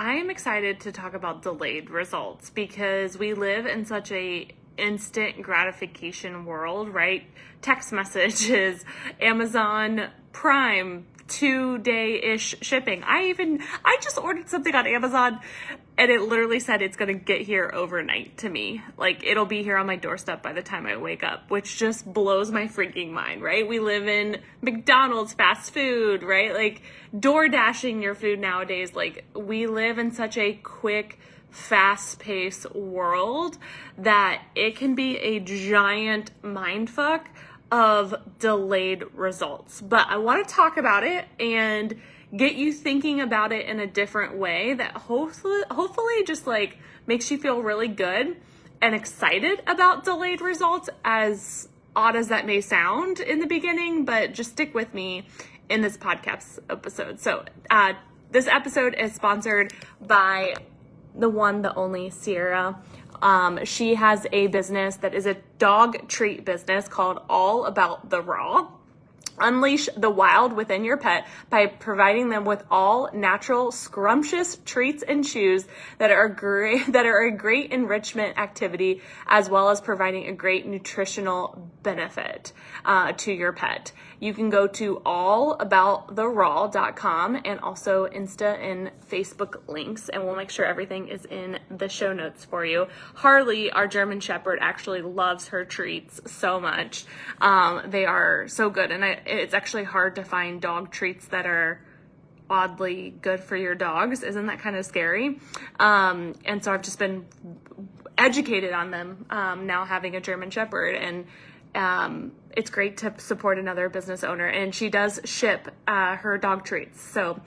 I'm excited to talk about delayed results because we live in such a instant gratification world, right? Text messages, Amazon Prime, 2-day-ish shipping. I just ordered something on Amazon and it literally said it's going to get here overnight to me. Like, it'll be here on my doorstep by the time I wake up, which just blows my freaking mind, right? We live in McDonald's, fast food, right? Like, door dashing your food nowadays. Like, we live in such a quick, fast-paced world that it can be a giant mindfuck of delayed results. But I want to talk about it and get you thinking about it in a different way that hopefully just like makes you feel really good and excited about delayed results, as odd as that may sound in the beginning, but just stick with me in this podcast episode. So this episode is sponsored by the one, the only Sierra. She has a business that is a dog treat business called All About the Raw. Unleash the wild within your pet by providing them with all natural, scrumptious treats and chews that are a great enrichment activity, as well as providing a great nutritional benefit to your pet. You can go to allabouttheraw.com and also Insta and Facebook links, and we'll make sure everything is in the show notes for you. Harley, our German Shepherd, actually loves her treats so much. They are so good, and it's actually hard to find dog treats that are oddly good for your dogs. Isn't that kind of scary? And so I've just been educated on them now, having a German Shepherd, and it's great to support another business owner, and she does ship her dog treats. So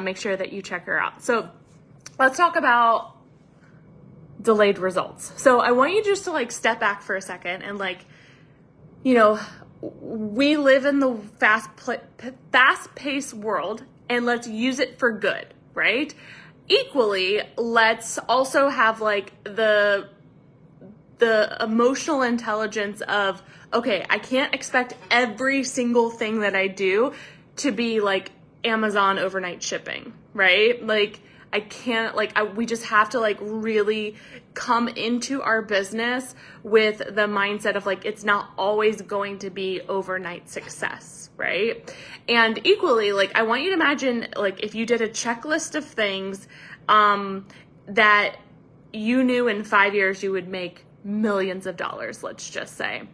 make sure that you check her out. So let's talk about delayed results. So I want you just to like step back for a second and like, you know, we live in the fast-paced world, and let's use it for good, right? Equally, let's also have like the emotional intelligence of, okay, I can't expect every single thing that I do to be like Amazon overnight shipping, right? Like, I can't, we just have to like really come into our business with the mindset of like, it's not always going to be overnight success, right? And equally, like, I want you to imagine, like, if you did a checklist of things that you knew in 5 years you would make millions of dollars, let's just say.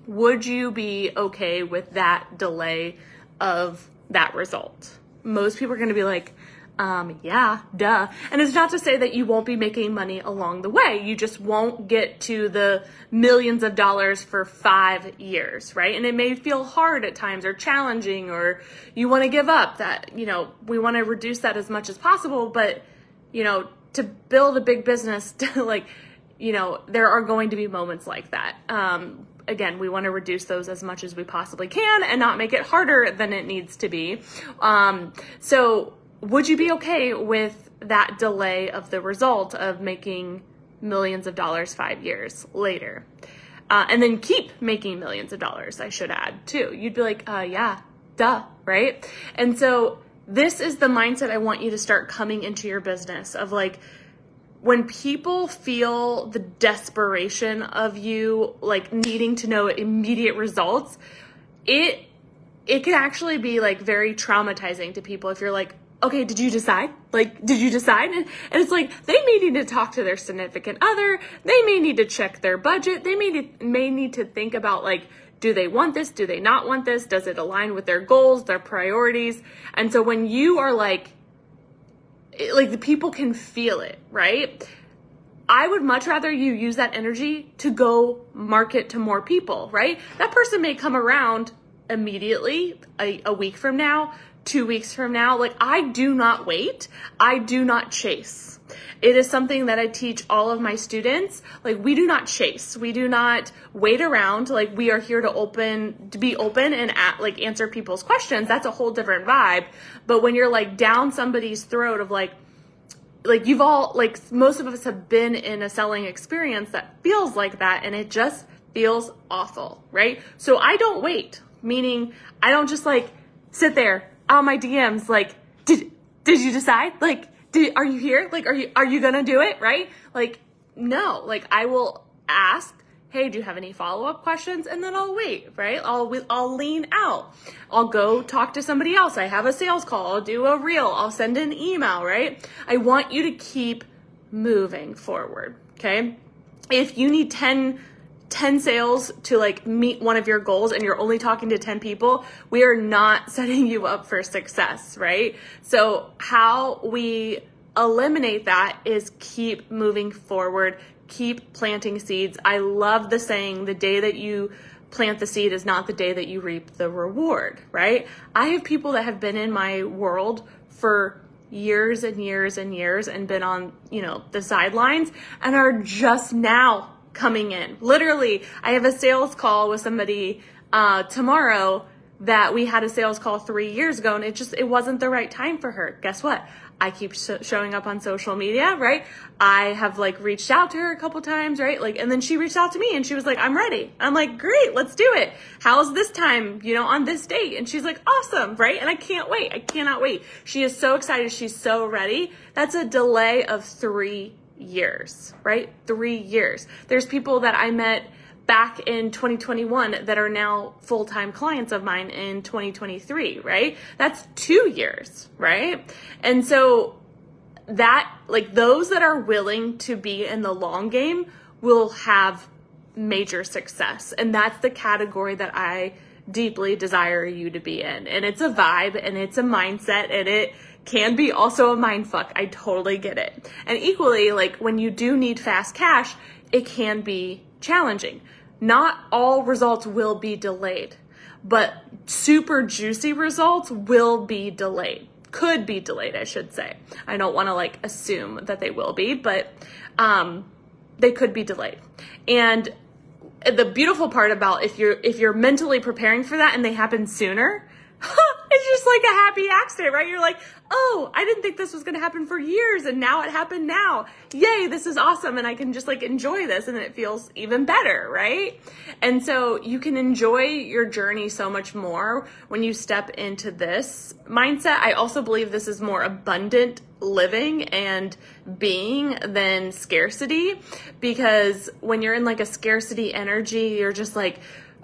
Would you be okay with that delay of that result? Most people are going to be like, yeah, duh. And it's not to say that you won't be making money along the way. You just won't get to the millions of dollars for 5 years, right? And it may feel hard at times or challenging, or you want to give up. That, you know, we want to reduce that as much as possible, but, you know, to build a big business, like, you know, there are going to be moments like that. Again, we want to reduce those as much as we possibly can and not make it harder than it needs to be. So would you be okay with that delay of the result of making millions of dollars 5 years later? And then keep making millions of dollars, I should add, too. You'd be like, yeah, duh, right? And so this is the mindset I want you to start coming into your business of like, when people feel the desperation of you, like needing to know immediate results, it can actually be like very traumatizing to people if you're like, okay, did you decide? Like, did you decide? And it's like, they may need to talk to their significant other. They may need to check their budget. They may need to think about like, do they want this? Do they not want this? Does it align with their goals, their priorities? And so when you are like the people can feel it, right? I would much rather you use that energy to go market to more people, right? That person may come around immediately, a week from now, 2 weeks from now. Like, I do not wait. I do not chase. It is something that I teach all of my students. Like, we do not chase. We do not wait around. Like, we are here to be open and answer people's questions. That's a whole different vibe. But when you're like down somebody's throat of like you've all, like, most of us have been in a selling experience that feels like that, and it just feels awful, right? So I don't wait, meaning I don't just like sit there on my DMs like, did you decide? Like, Are you here? Like, are you gonna do it? Right? Like, no, like I will ask, hey, do you have any follow-up questions? And then I'll wait, right? I'll lean out. I'll go talk to somebody else. I have a sales call. I'll do a reel. I'll send an email, right? I want you to keep moving forward. Okay. If you need 10 sales to like meet one of your goals and you're only talking to 10 people, we are not setting you up for success, right? So how we eliminate that is keep moving forward, keep planting seeds. I love the saying, the day that you plant the seed is not the day that you reap the reward, right? I have people that have been in my world for years and years and years and been on, the sidelines and are just now coming in. Literally, I have a sales call with somebody tomorrow that we had a sales call 3 years ago, and it wasn't the right time for her. Guess what? I keep showing up on social media, right? I have like reached out to her a couple times, right? Like, and then she reached out to me and she was like, I'm ready. I'm like, great, let's do it. How's this time, on this date? And she's like, awesome, right? And I can't wait. I cannot wait. She is so excited. She's so ready. That's a delay of 3 years, right? 3 years. There's people that I met back in 2021 that are now full-time clients of mine in 2023, right? That's 2 years, right? And so that, like, those that are willing to be in the long game will have major success. And that's the category that I deeply desire you to be in. And it's a vibe and it's a mindset and it can be also a mind fuck. I totally get it. And equally, like when you do need fast cash, it can be challenging. Not all results will be delayed, but super juicy results will be delayed. Could be delayed, I should say. I don't want to like assume that they will be, but they could be delayed. And the beautiful part about if you're mentally preparing for that and they happen sooner, it's just like a happy accident, right? You're like, oh, I didn't think this was going to happen for years and now it happened now. Yay, this is awesome. And I can just like enjoy this and it feels even better, right? And so you can enjoy your journey so much more when you step into this mindset. I also believe this is more abundant living and being than scarcity, because when you're in like a scarcity energy, you're just like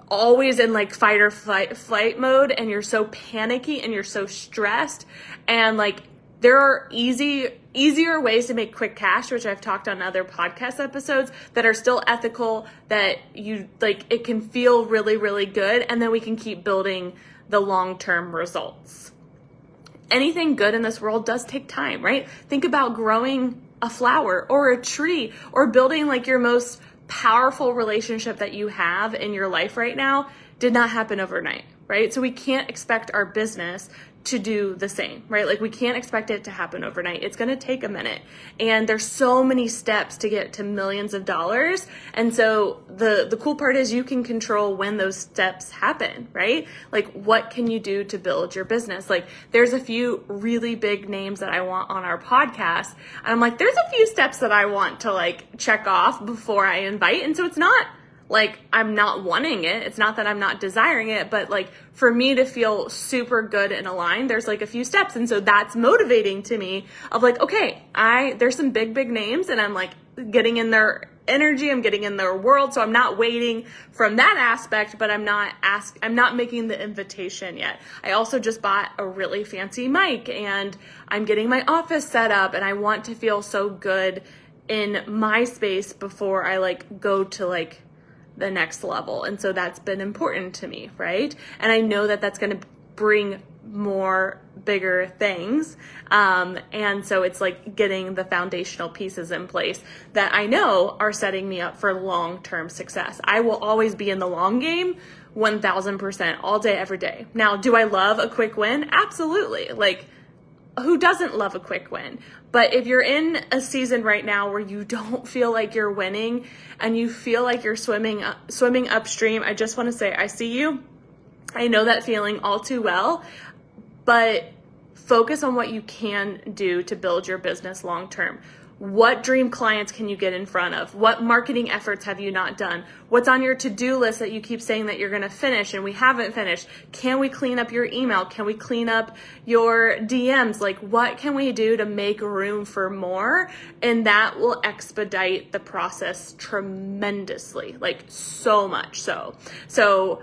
always in like fight or flight mode and you're so panicky and you're so stressed, and like there are easier ways to make quick cash, which I've talked on other podcast episodes, that are still ethical, that you like, it can feel really, really good, and then we can keep building the long-term results. Anything good in this world does take time, right? Think about growing a flower or a tree or building like your most powerful relationship that you have in your life right now did not happen overnight, right? So we can't expect our business to do the same, right? Like we can't expect it to happen overnight. It's going to take a minute, and there's so many steps to get to millions of dollars. And so the cool part is you can control when those steps happen, right? Like what can you do to build your business? Like there's a few really big names that I want on our podcast, and I'm like, there's a few steps that I want to like check off before I invite. And so it's not like I'm not wanting it. It's not that I'm not desiring it, but like for me to feel super good and aligned, there's like a few steps. And so that's motivating to me of like, okay, there's some big names and I'm like getting in their energy. I'm getting in their world. So I'm not waiting from that aspect, but I'm not making the invitation yet. I also just bought a really fancy mic and I'm getting my office set up, and I want to feel so good in my space before I like go to like the next level. And so that's been important to me, right? And I know that that's going to bring more bigger things. And so it's like getting the foundational pieces in place that I know are setting me up for long-term success. I will always be in the long game 1000% all day, every day. Now, do I love a quick win? Absolutely. Like, who doesn't love a quick win? But if you're in a season right now where you don't feel like you're winning and you feel like you're swimming upstream, I just want to say, I see you. I know that feeling all too well, but focus on what you can do to build your business long term. What dream clients can you get in front of? What marketing efforts have you not done? What's on your to-do list that you keep saying that you're going to finish and we haven't finished? Can we clean up your email? Can we clean up your DMs? Like, what can we do to make room for more? And that will expedite the process tremendously, like so much so. So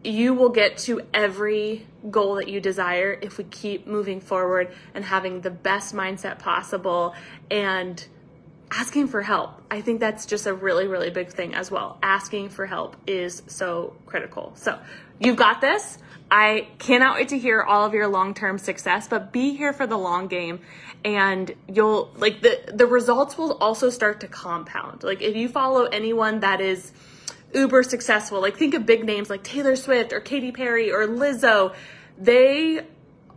you will get to every goal that you desire if we keep moving forward and having the best mindset possible and asking for help. I think that's just a really, really big thing as well. Asking for help is so critical. So you've got this. I cannot wait to hear all of your long-term success, but be here for the long game, and you'll like the results will also start to compound. Like if you follow anyone that is uber successful, like think of big names like Taylor Swift or Katy Perry or Lizzo,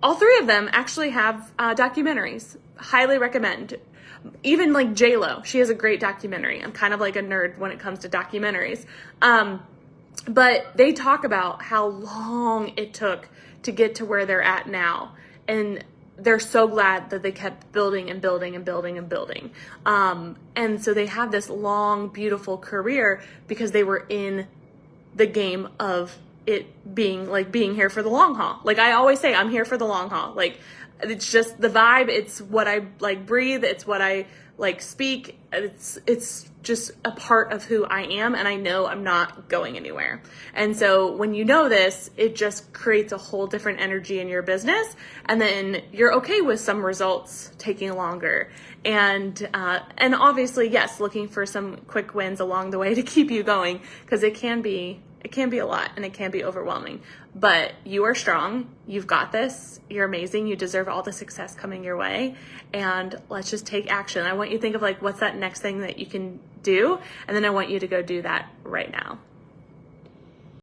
all three of them actually have documentaries. Highly recommend. Even like J-Lo, she has a great documentary. I'm kind of like a nerd when it comes to documentaries. But they talk about how long it took to get to where they're at now. And they're so glad that they kept building and building and building and building. And so they have this long, beautiful career because they were in the game of it being here for the long haul. Like I always say, I'm here for the long haul. Like it's just the vibe. It's what I like breathe. It's what I like speak. It's just a part of who I am, and I know I'm not going anywhere. And so when you know this, it just creates a whole different energy in your business, and then you're okay with some results taking longer. And obviously, yes, looking for some quick wins along the way to keep you going, because it can be a lot and it can be overwhelming. But you are strong. You've got this. You're amazing. You deserve all the success coming your way. And let's just take action. I want you to think of like, what's that next thing that you can do? And then I want you to go do that right now.